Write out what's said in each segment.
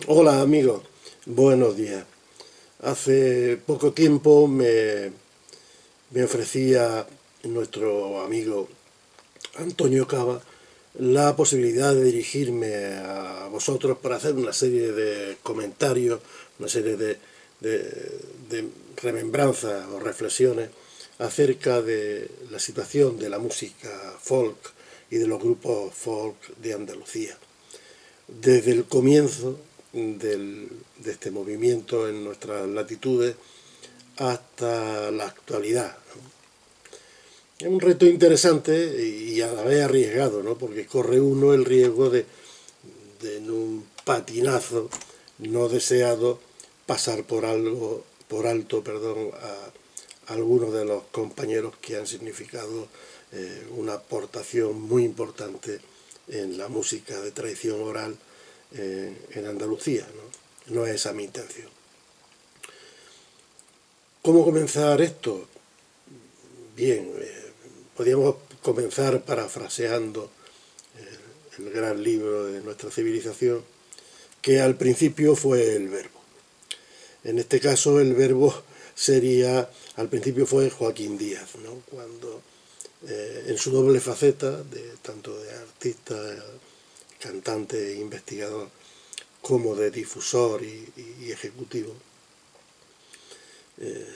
Hola amigos, buenos días. Hace poco tiempo me ofrecía nuestro amigo Antonio Cava la posibilidad de dirigirme a vosotros para hacer una serie de comentarios, una serie de remembranzas o reflexiones acerca de la situación de la música folk y de los grupos folk de Andalucía desde el comienzo de este movimiento en nuestras latitudes hasta la actualidad. Es un reto interesante y a la vez arriesgado, ¿no? Porque corre uno el riesgo de en un patinazo no deseado pasar por alto, a algunos de los compañeros que han significado una aportación muy importante en la música de tradición oral en Andalucía, ¿no? No es esa mi intención. ¿Cómo comenzar esto? Bien, podríamos comenzar parafraseando el gran libro de nuestra civilización, que al principio fue el verbo. En este caso el verbo sería, al principio fue Joaquín Díaz, ¿no? Cuando en su doble faceta, tanto de artista, cantante e investigador, como de difusor y ejecutivo,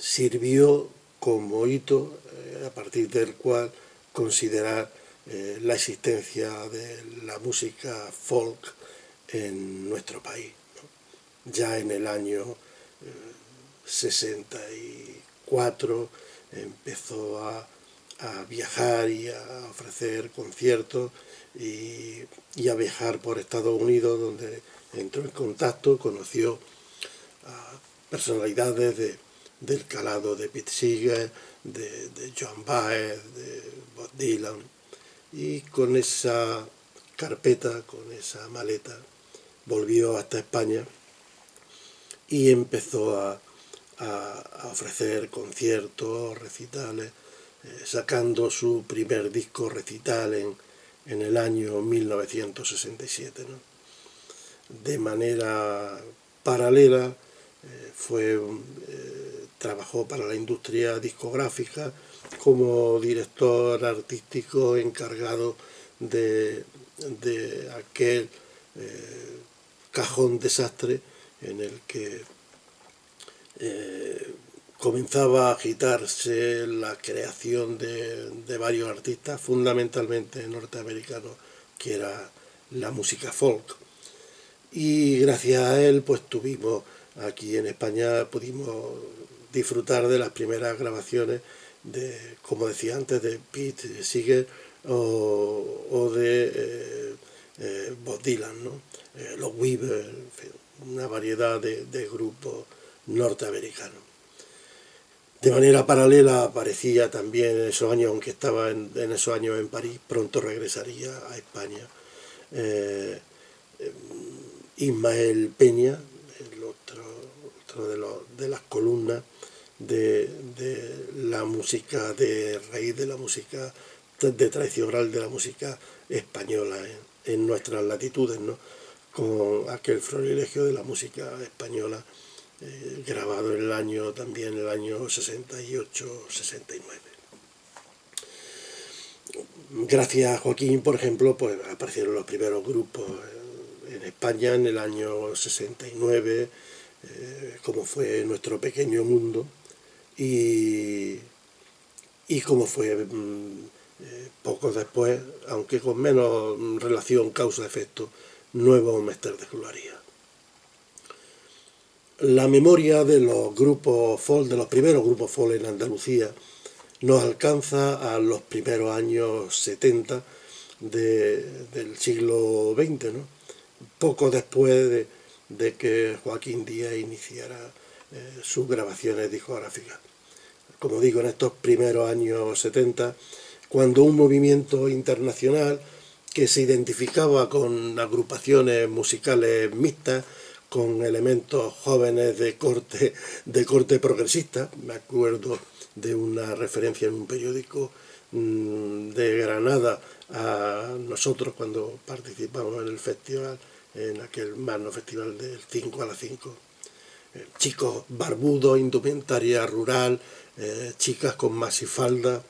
sirvió como hito a partir del cual considerar la existencia de la música folk en nuestro país, ¿no? Ya en el año 64 empezó a viajar y a ofrecer conciertos y a viajar por Estados Unidos, donde entró en contacto, conoció a personalidades del calado de Pete Seeger, de Joan Baez, de Bob Dylan, y con esa carpeta, con esa maleta, volvió hasta España y empezó a ofrecer conciertos, recitales, sacando su primer disco recital en el año 1967, ¿no? De manera paralela trabajó para la industria discográfica como director artístico encargado de aquel cajón desastre en el que comenzaba a agitarse la creación de varios artistas, fundamentalmente norteamericanos, que era la música folk. Y gracias a él pues tuvimos aquí en España, pudimos disfrutar de las primeras grabaciones de, como decía antes, de Pete Seeger o de Bob Dylan, ¿no? Los Weavers, en fin, una variedad de grupos norteamericanos. De manera paralela aparecía también en esos años, aunque estaba en esos años en París, pronto regresaría a España. Eh, Ismael Peña, el otro de las columnas de la música de raíz, de la música de tradición oral, de la música española en nuestras latitudes, ¿no? Con aquel florilegio de la música española grabado en el año también, el año 68-69. Gracias a Joaquín, por ejemplo, pues aparecieron los primeros grupos en España en el año 69, como fue Nuestro Pequeño Mundo, y, y como fue poco después, aunque con menos relación causa-efecto, Nuevo Mester de Gloria. La memoria de los grupos folk, de los primeros grupos folk en Andalucía, nos alcanza a los primeros años 70 del siglo XX, ¿no? Poco después de que Joaquín Díaz iniciara sus grabaciones discográficas. Como digo, en estos primeros años 70, cuando un movimiento internacional que se identificaba con agrupaciones musicales mixtas, con elementos jóvenes de corte progresista. Me acuerdo de una referencia en un periódico de Granada a nosotros cuando participamos en el festival en aquel magno festival del 5 a las 5. Chicos barbudos, indumentaria rural, chicas con maxifalda,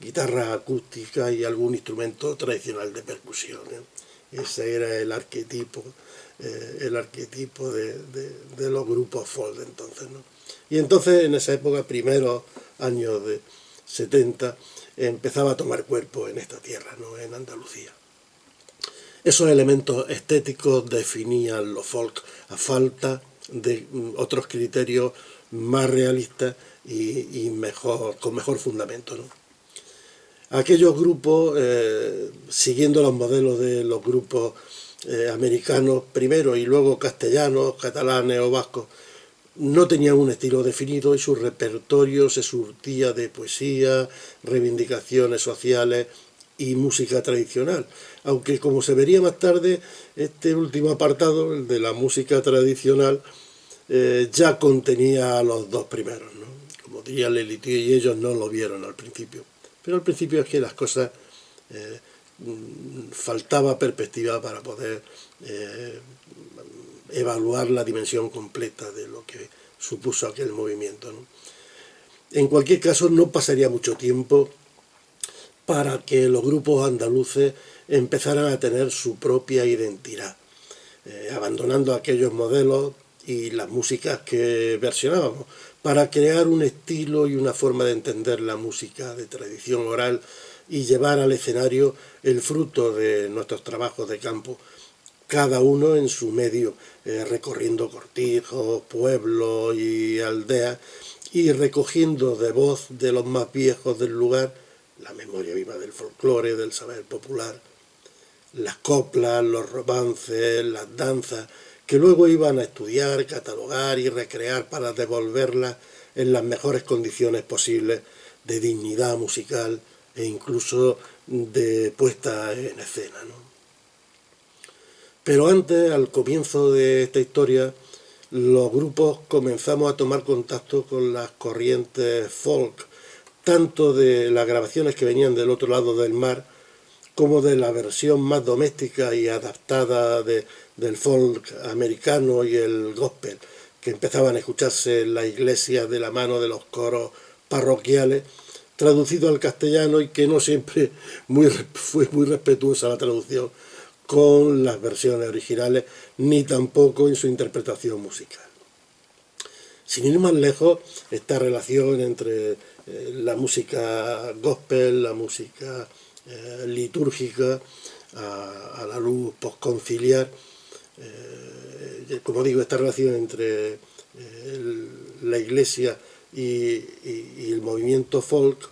guitarra acústica y algún instrumento tradicional de percusión. Ese era el arquetipo de los grupos folk de entonces, ¿no? Y entonces, en esa época, primeros años de 70, empezaba a tomar cuerpo en esta tierra, ¿no? En Andalucía. Esos elementos estéticos definían los folk a falta de otros criterios más realistas y con mejor fundamento, ¿no? Aquellos grupos, siguiendo los modelos de los grupos americanos primero y luego castellanos, catalanes o vascos, no tenían un estilo definido y su repertorio se surtía de poesía, reivindicaciones sociales y música tradicional. Aunque, como se vería más tarde, este último apartado, el de la música tradicional, ya contenía a los dos primeros, ¿no? Como diría Lelutier, y ellos no lo vieron al principio. Pero al principio es que las cosas faltaba perspectiva para poder evaluar la dimensión completa de lo que supuso aquel movimiento, ¿no? En cualquier caso, no pasaría mucho tiempo para que los grupos andaluces empezaran a tener su propia identidad, abandonando aquellos modelos y las músicas que versionábamos, para crear un estilo y una forma de entender la música de tradición oral y llevar al escenario el fruto de nuestros trabajos de campo, cada uno en su medio, recorriendo cortijos, pueblos y aldeas, y recogiendo de voz de los más viejos del lugar la memoria viva del folclore, del saber popular, las coplas, los romances, las danzas, que luego iban a estudiar, catalogar y recrear para devolverlas en las mejores condiciones posibles de dignidad musical e incluso de puesta en escena, ¿no? Pero antes, al comienzo de esta historia, los grupos comenzamos a tomar contacto con las corrientes folk, tanto de las grabaciones que venían del otro lado del mar, como de la versión más doméstica y adaptada del folk americano y el gospel, que empezaban a escucharse en la iglesia de la mano de los coros parroquiales, traducido al castellano, y que no siempre fue muy respetuosa la traducción con las versiones originales, ni tampoco en su interpretación musical. Sin ir más lejos, esta relación entre la música gospel, la música litúrgica, a la luz postconciliar, como digo, esta relación entre la iglesia y el movimiento folk,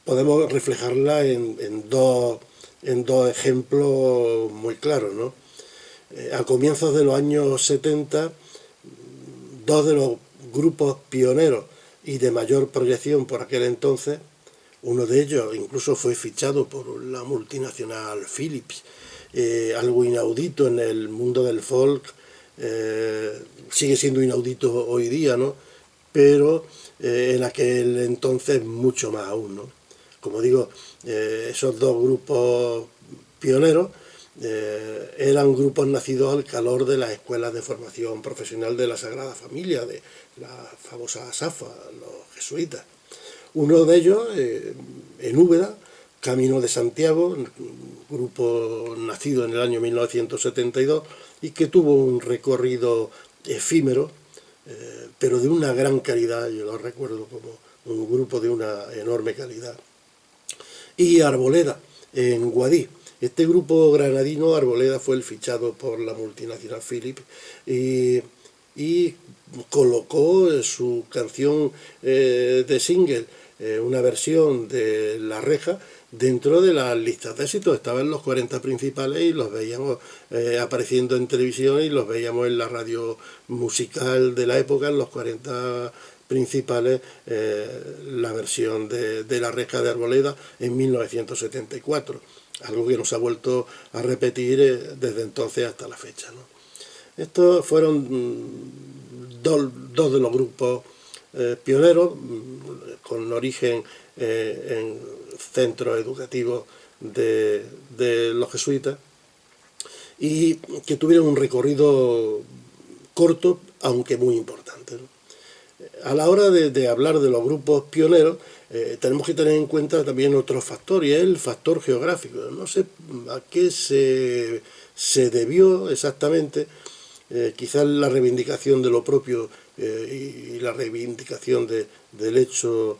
podemos reflejarla en dos ejemplos muy claros, ¿no? A comienzos de los años 70, dos de los grupos pioneros y de mayor proyección por aquel entonces, uno de ellos incluso fue fichado por la multinacional Philips, algo inaudito en el mundo del folk, sigue siendo inaudito hoy día, ¿no? Pero en aquel entonces mucho más aún, ¿no? Como digo, esos dos grupos pioneros eran grupos nacidos al calor de las escuelas de formación profesional de la Sagrada Familia, de la famosa SAFA, los jesuitas. Uno de ellos, en Úbeda, Camino de Santiago, un grupo nacido en el año 1972 y que tuvo un recorrido efímero, pero de una gran calidad. Yo lo recuerdo como un grupo de una enorme calidad. Y Arboleda, en Guadix. Este grupo granadino, Arboleda, fue el fichado por la multinacional Philips y colocó su canción de single, una versión de La Reja, dentro de las listas de éxitos. Estaban en los 40 principales y los veíamos apareciendo en televisión y los veíamos en la radio musical de la época, en los 40 principales, la versión de La Reja de Arboleda en 1974, algo que nos ha vuelto a repetir desde entonces hasta la fecha, ¿no? Estos fueron dos de los grupos pioneros, con origen en centros educativos de los jesuitas, y que tuvieron un recorrido corto, aunque muy importante, ¿no? A la hora de hablar de los grupos pioneros, tenemos que tener en cuenta también otro factor, y es el factor geográfico. No sé a qué se debió exactamente, quizás la reivindicación de lo propio y la reivindicación del hecho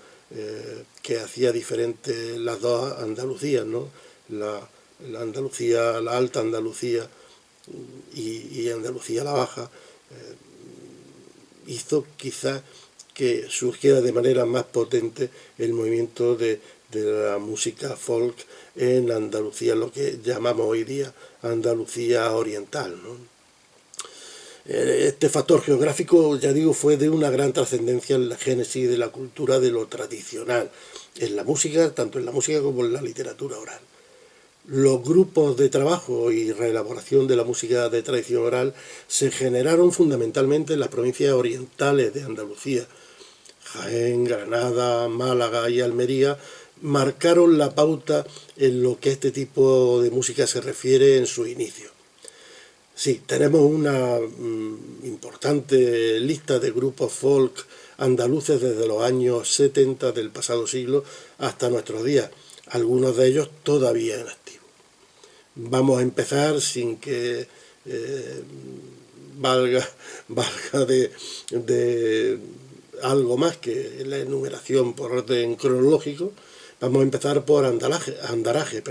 que hacía diferente las dos Andalucías, ¿no? La Andalucía, la Alta Andalucía y Andalucía la Baja, hizo quizás que surgiera de manera más potente el movimiento de la música folk en Andalucía, lo que llamamos hoy día Andalucía Oriental, ¿no? Este factor geográfico, ya digo, fue de una gran trascendencia en la génesis de la cultura de lo tradicional, en la música, tanto en la música como en la literatura oral. Los grupos de trabajo y reelaboración de la música de tradición oral se generaron fundamentalmente en las provincias orientales de Andalucía. Jaén, Granada, Málaga y Almería marcaron la pauta en lo que este tipo de música se refiere en su inicio. Sí, tenemos una importante lista de grupos folk andaluces desde los años 70 del pasado siglo hasta nuestros días, algunos de ellos todavía en activo. Vamos a empezar sin que valga de algo más que la enumeración por orden cronológico. Vamos a empezar por Andaraje,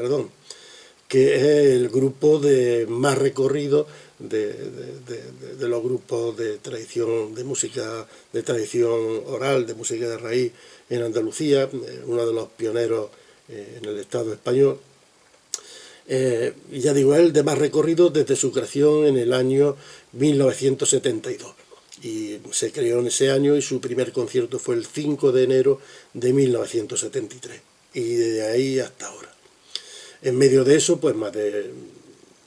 que es el grupo de más recorrido de los grupos de tradición de música, de tradición oral, de música de raíz en Andalucía, uno de los pioneros en el Estado español. Y ya digo, es el de más recorrido desde su creación en el año 1972. Y se creó en ese año y su primer concierto fue el 5 de enero de 1973. Y de ahí hasta ahora. En medio de eso, pues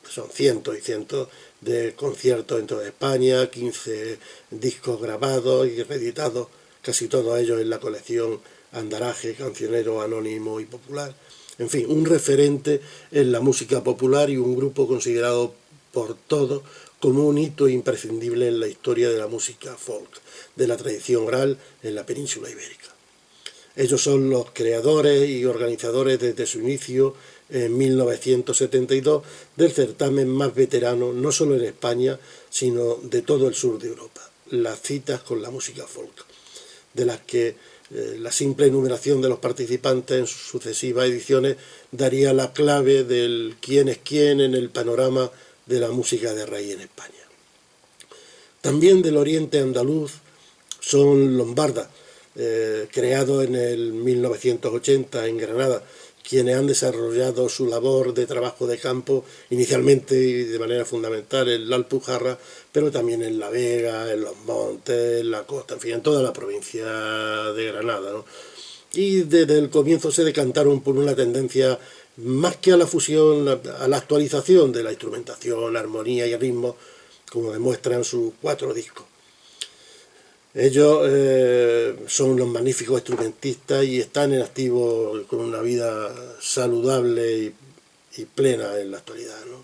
son cientos y cientos de conciertos en toda España, 15 discos grabados y reeditados, casi todos ellos en la colección Andaraje, Cancionero Anónimo y Popular. En fin, un referente en la música popular y un grupo considerado por todos como un hito imprescindible en la historia de la música folk, de la tradición oral en la península ibérica. Ellos son los creadores y organizadores desde su inicio en 1972 del certamen más veterano, no solo en España, sino de todo el sur de Europa, las citas con la música folk, de las que la simple enumeración de los participantes en sus sucesivas ediciones daría la clave del quién es quién en el panorama de la música de raíz en España. También del oriente andaluz son Lombarda, creados en el 1980 en Granada, quienes han desarrollado su labor de trabajo de campo inicialmente y de manera fundamental en la Alpujarra, pero también en La Vega, en Los Montes, en la costa, en fin, en toda la provincia de Granada, ¿no? Y desde el comienzo se decantaron por una tendencia más que a la fusión, a la actualización de la instrumentación, la armonía y el ritmo, como demuestran sus 4 discos. Ellos son unos magníficos instrumentistas y están en activo con una vida saludable y plena en la actualidad, ¿no?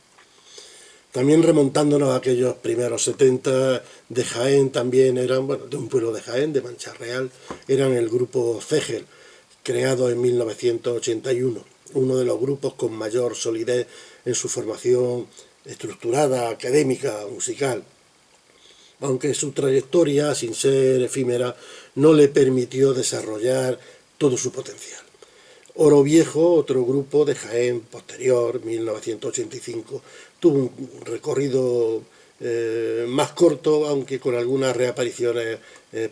También remontándonos a aquellos primeros 70 de Jaén, también eran, bueno, de un pueblo de Jaén, de Mancha Real, eran el grupo Cegel, creado en 1981, uno de los grupos con mayor solidez en su formación estructurada, académica, musical, aunque su trayectoria, sin ser efímera, no le permitió desarrollar todo su potencial. Oro Viejo, otro grupo de Jaén posterior, 1985, tuvo un recorrido más corto, aunque con algunas reapariciones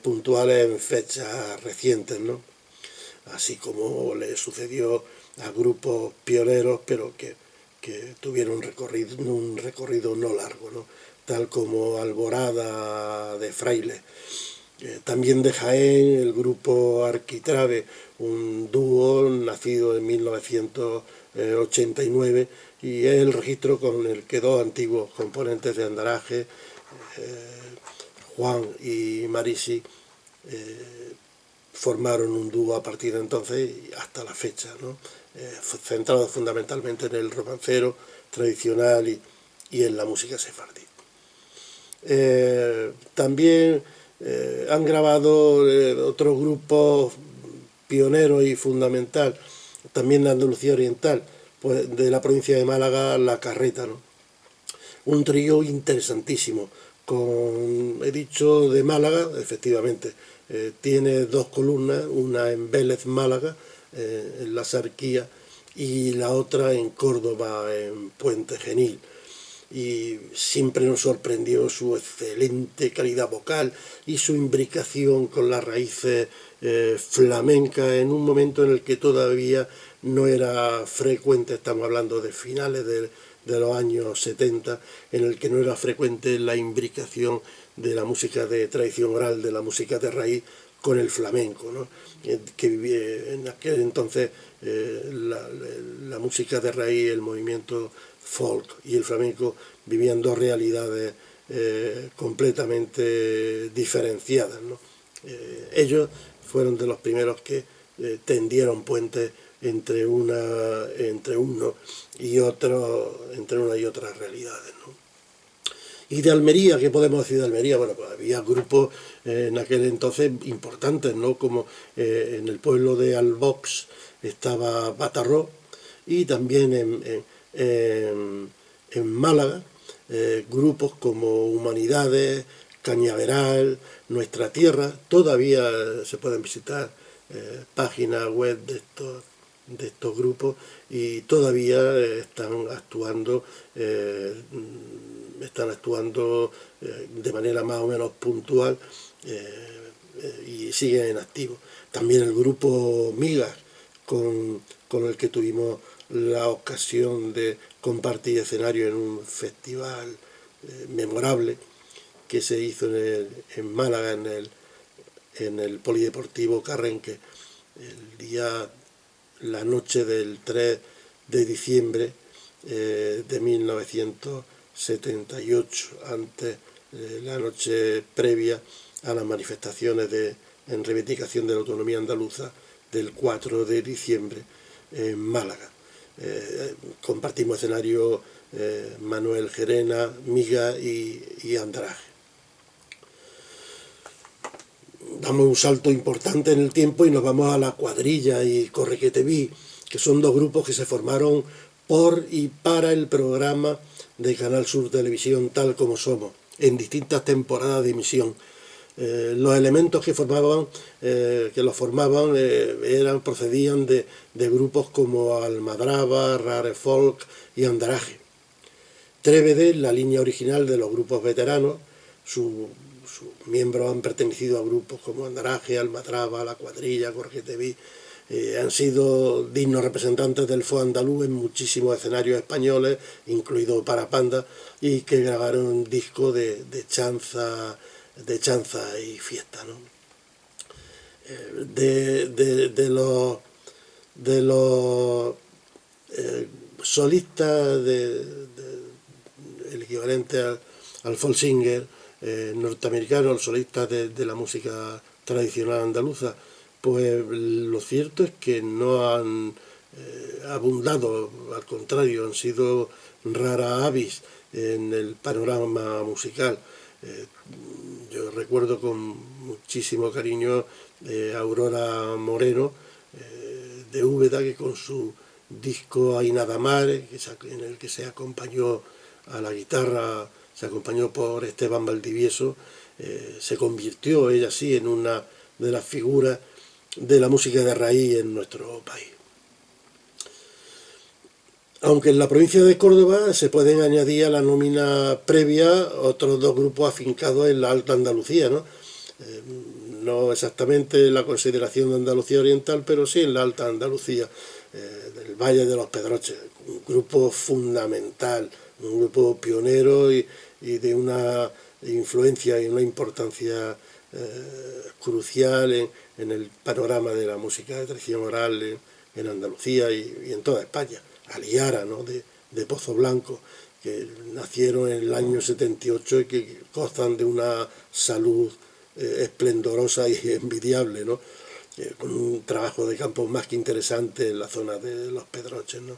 puntuales en fechas recientes, ¿no? Así como le sucedió a grupos pioneros, pero que tuvieron un recorrido no largo, ¿no? Tal como Alborada de Fraile. También de Jaén, el grupo Arquitrabe, un dúo nacido en 1989, y es el registro con el que 2 antiguos componentes de Andaraje, Juan y Marisi, formaron un dúo a partir de entonces y hasta la fecha, ¿no? Centrado fundamentalmente en el romancero tradicional y en la música sefardí. También han grabado otros grupos pioneros y fundamental, también de Andalucía Oriental, pues de la provincia de Málaga, La Carreta, ¿no? Un trío interesantísimo, he dicho de Málaga, efectivamente, tiene dos columnas, una en Vélez, Málaga, en la Sarquía, y la otra en Córdoba, en Puente Genil. Y siempre nos sorprendió su excelente calidad vocal y su imbricación con las raíces flamencas en un momento en el que todavía no era frecuente, estamos hablando de finales de los años 70, en el que no era frecuente la imbricación de la música de tradición oral, de la música de raíz con el flamenco, ¿no? Que en aquel entonces la música de raíz, el movimiento folk y el flamenco vivían dos realidades completamente diferenciadas, ¿no? Ellos fueron de los primeros que tendieron puentes entre unas y otras realidades, ¿no? Y de Almería, ¿qué podemos decir de Almería? Bueno, pues había grupos en aquel entonces importantes, ¿no? Como en el pueblo de Albox estaba Batarró, y también en Málaga grupos como Humanidades, Cañaveral, Nuestra Tierra. Todavía se pueden visitar páginas web de estos grupos y todavía están actuando de manera más o menos puntual y siguen en activo. También el grupo Migas, con el que tuvimos la ocasión de compartir escenario en un festival memorable que se hizo en Málaga, en el Polideportivo Carrenque, la noche del 3 de diciembre de 1978, antes, la noche previa a las manifestaciones en reivindicación de la autonomía andaluza del 4 de diciembre en Málaga. Compartimos escenario Manuel Gerena, Miga y Andraje. Damos un salto importante en el tiempo y nos vamos a La Cuadrilla y Corre que te vi, que son dos grupos que se formaron por y para el programa de Canal Sur Televisión Tal Como Somos, en distintas temporadas de emisión. Los elementos que los formaban procedían de grupos como Almadraba, Rare Folk y Andraje. Trévede, la línea original de los grupos veteranos, sus miembros han pertenecido a grupos como Andraje, Almadraba, La Cuadrilla, Corre que te vi, han sido dignos representantes del folk andaluz en muchísimos escenarios españoles, incluido Parapanda, y que grabaron un disco de chanza y fiesta, ¿no? De los solistas el equivalente al folk singer norteamericano, los solistas de la música tradicional andaluza, pues lo cierto es que no han abundado, al contrario, han sido rara avis en el panorama musical. Yo recuerdo con muchísimo cariño a Aurora Moreno de Úbeda, que con su disco Hay nada mar, en el que se acompañó a la guitarra, se acompañó por Esteban Valdivieso, se convirtió ella sí en una de las figuras de la música de raíz en nuestro país. Aunque en la provincia de Córdoba se pueden añadir a la nómina previa otros dos grupos afincados en la Alta Andalucía, ¿no? No exactamente la consideración de Andalucía Oriental, pero sí en la Alta Andalucía, del Valle de los Pedroches, un grupo fundamental, un grupo pionero y de una influencia y una importancia crucial en el panorama de la música de tradición oral en Andalucía y en toda España. Aliara, ¿no? de Pozo Blanco, que nacieron en el año 78 y que gozan de una salud esplendorosa y envidiable, ¿no? Con un trabajo de campo más que interesante en la zona de los Pedroches, ¿no?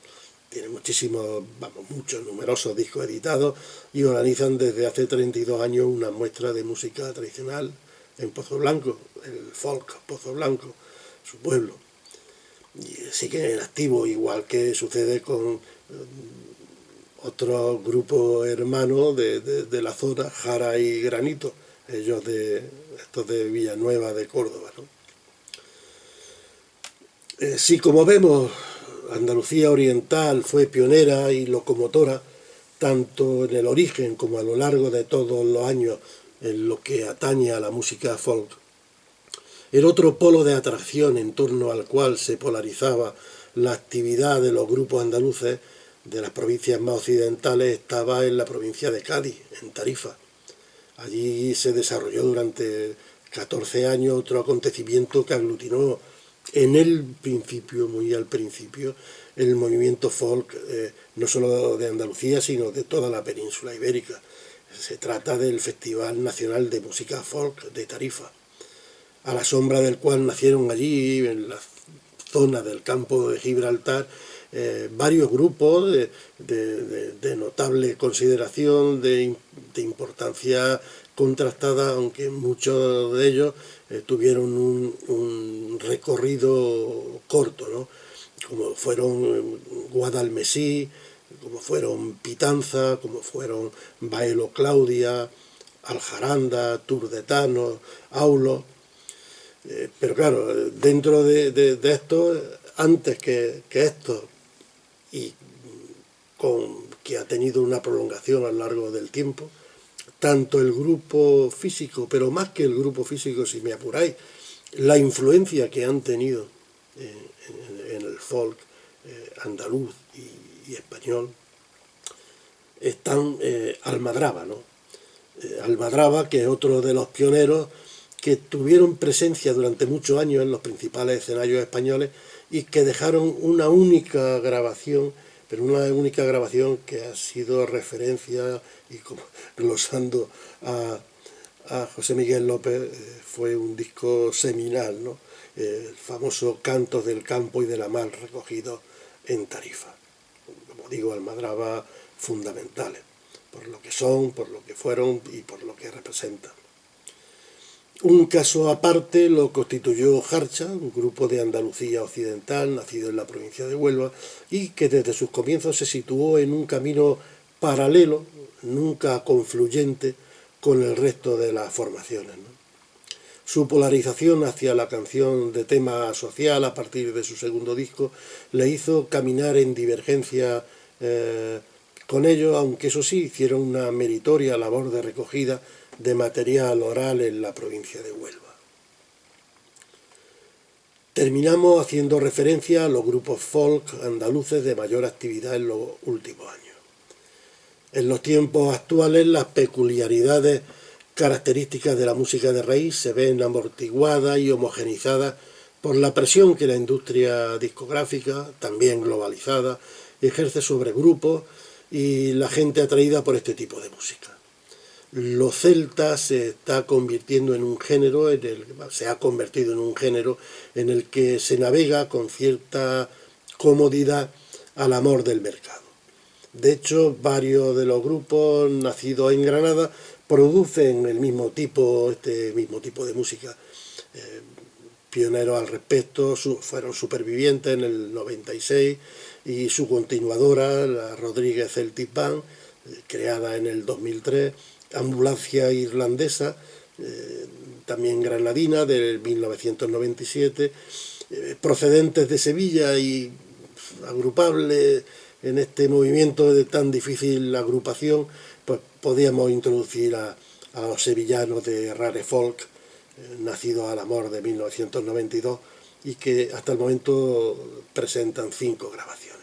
tiene muchísimos, vamos, muchos, numerosos discos editados y organizan desde hace 32 años una muestra de música tradicional en Pozo Blanco, el folk Pozo Blanco, su pueblo. Y sigue en activo, igual que sucede con otros grupos hermanos de la zona, Jara y Granito, estos de Villanueva de Córdoba, ¿no? Sí, como vemos, Andalucía Oriental fue pionera y locomotora tanto en el origen como a lo largo de todos los años en lo que atañe a la música folk. El otro polo de atracción en torno al cual se polarizaba la actividad de los grupos andaluces de las provincias más occidentales estaba en la provincia de Cádiz, en Tarifa. Allí se desarrolló durante 14 años otro acontecimiento que aglutinó en el principio, muy al principio, el movimiento folk, no solo de Andalucía, sino de toda la península ibérica. Se trata del Festival Nacional de Música Folk de Tarifa, a la sombra del cual nacieron allí, en la zona del campo de Gibraltar, varios grupos de notable consideración, de importancia contrastada, aunque muchos de ellos tuvieron un recorrido corto, ¿no? Como fueron Guadalmesí, como fueron Pitanza, como fueron Baelo Claudia, Aljaranda, Turdetano, Aulo. Pero claro, dentro de esto, antes que esto, y que ha tenido una prolongación a lo largo del tiempo, tanto el grupo físico, pero más que el grupo físico, si me apuráis, la influencia que han tenido en el folk andaluz y español, están Almadraba, ¿no? Almadraba, que es otro de los pioneros que tuvieron presencia durante muchos años en los principales escenarios españoles y que dejaron una única grabación, pero una única grabación que ha sido referencia, y como glosando a José Miguel López, fue un disco seminal, ¿no? El famoso Cantos del Campo y de la Mar recogidos en Tarifa. Como digo, Almadraba fundamentales, por lo que son, por lo que fueron y por lo que representan. Un caso aparte lo constituyó Jarcha, un grupo de Andalucía occidental, nacido en la provincia de Huelva, y que desde sus comienzos se situó en un camino paralelo, nunca confluyente, con el resto de las formaciones, ¿no? Su polarización hacia la canción de tema social a partir de su segundo disco le hizo caminar en divergencia con ellos, aunque eso sí, hicieron una meritoria labor de recogida de material oral en la provincia de Huelva. Terminamos haciendo referencia a los grupos folk andaluces de mayor actividad en los últimos años. En los tiempos actuales, las peculiaridades características de la música de raíz se ven amortiguadas y homogenizadas por la presión que la industria discográfica, también globalizada, ejerce sobre grupos y la gente atraída por este tipo de música. Los celtas se está convirtiendo en un género, se ha convertido en un género en el que se navega con cierta comodidad al amor del mercado. De hecho, varios de los grupos nacidos en Granada producen este mismo tipo de música. Pioneros al respecto fueron Supervivientes en el 96 y su continuadora, la Rodríguez Celtic Band, creada en el 2003, Ambulancia Irlandesa, también granadina, de 1997, procedentes de Sevilla y agrupables en este movimiento de tan difícil agrupación, pues podíamos introducir a los sevillanos de Rare Folk, nacidos al amor de 1992, y que hasta el momento presentan 5 grabaciones.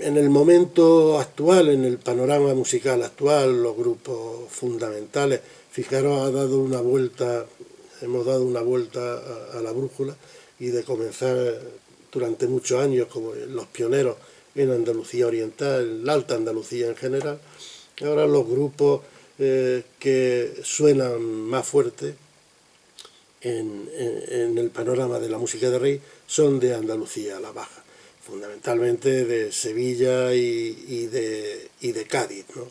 En el momento actual, en el panorama musical actual, los grupos fundamentales, fijaros, hemos dado una vuelta a la brújula, y de comenzar durante muchos años como los pioneros en Andalucía Oriental, en la Alta Andalucía en general, ahora los grupos que suenan más fuerte en el panorama de la música de raíz son de Andalucía a la Baja. fundamentalmente de Sevilla y de Cádiz, ¿no?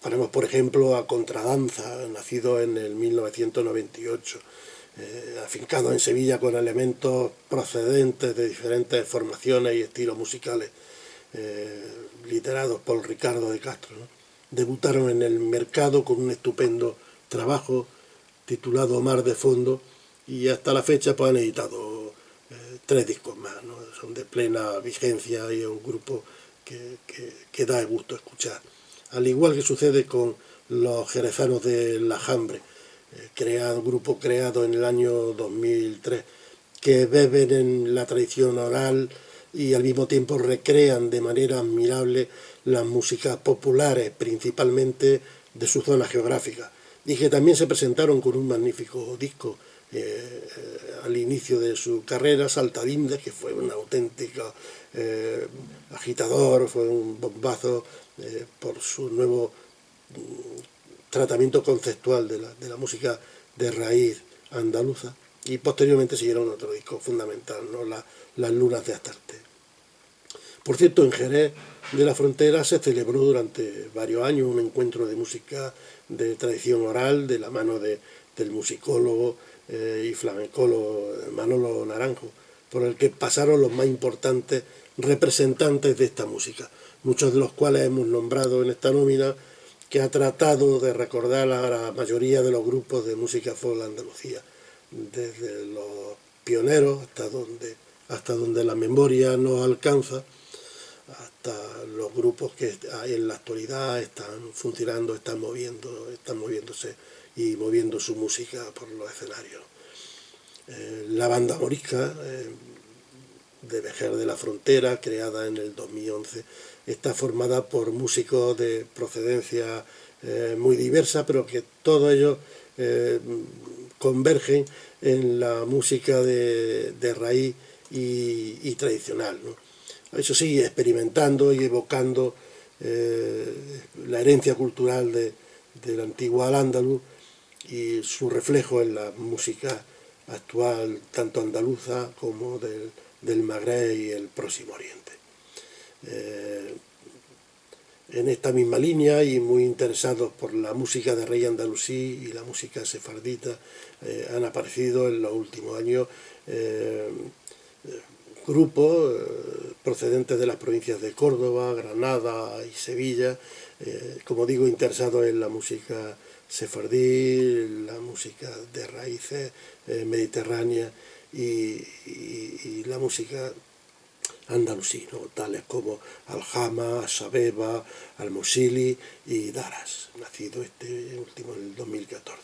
Ponemos, por ejemplo, a Contradanza, nacido en el 1998, afincado en Sevilla con elementos procedentes de diferentes formaciones y estilos musicales, liderados por Ricardo de Castro, ¿no? Debutaron en el mercado con un estupendo trabajo titulado Mar de Fondo, y hasta la fecha pues han editado 3 discos más, ¿no? Son de plena vigencia y es un grupo que da gusto escuchar. Al igual que sucede con los jerezanos de La Jambre, grupo creado en el año 2003, que beben en la tradición oral y al mismo tiempo recrean de manera admirable las músicas populares, principalmente de su zona geográfica, y que también se presentaron con un magnífico disco al inicio de su carrera, Saltadindes, que fue un auténtico agitador, fue un bombazo por su nuevo tratamiento conceptual de la música de raíz andaluza, y posteriormente siguieron otro disco fundamental, ¿no? Las Lunas de Astarte. Por cierto, en Jerez de la Frontera se celebró durante varios años un encuentro de música de tradición oral de la mano del musicólogo y flamencólogo Manolo Naranjo, por el que pasaron los más importantes representantes de esta música, muchos de los cuales hemos nombrado en esta nómina, que ha tratado de recordar a la mayoría de los grupos de música folk de Andalucía, desde los pioneros hasta donde la memoria nos alcanza, hasta los grupos que en la actualidad están funcionando, están moviéndose y moviendo su música por los escenarios. La banda morisca de Vejer de la Frontera, creada en el 2011, está formada por músicos de procedencia muy diversa, pero que todos ellos convergen en la música de raíz y tradicional, ¿no? Eso sí, experimentando y evocando la herencia cultural del antiguo al-ándalus y su reflejo en la música actual, tanto andaluza como del Magreb y el Próximo Oriente. En esta misma línea, y muy interesados por la música de rey andalusí y la música sefardita, han aparecido en los últimos años grupos procedentes de las provincias de Córdoba, Granada y Sevilla, como digo, interesados en la música sefardí, la música de raíces mediterráneas y la música andalusí, ¿no? Tales como Aljama, Sabeba, Almosili y Daras, nacido este último en el 2014.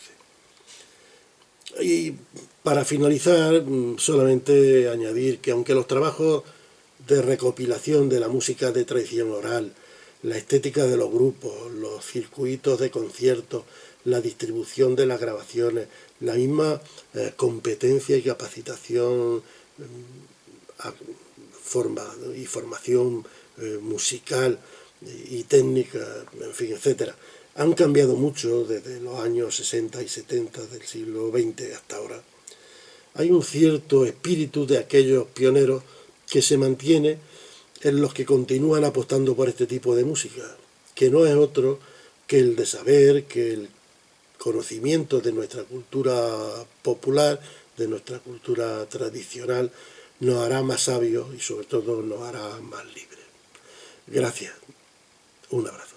Y para finalizar, solamente añadir que aunque los trabajos de recopilación de la música de tradición oral, la estética de los grupos, los circuitos de conciertos, la distribución de las grabaciones, la misma competencia y capacitación y formación musical y técnica, en fin, etcétera, han cambiado mucho desde los años 60 y 70 del siglo XX hasta ahora. Hay un cierto espíritu de aquellos pioneros que se mantiene en los que continúan apostando por este tipo de música, que no es otro que el de saber que el conocimiento de nuestra cultura popular, de nuestra cultura tradicional, nos hará más sabios y sobre todo nos hará más libres. Gracias. Un abrazo.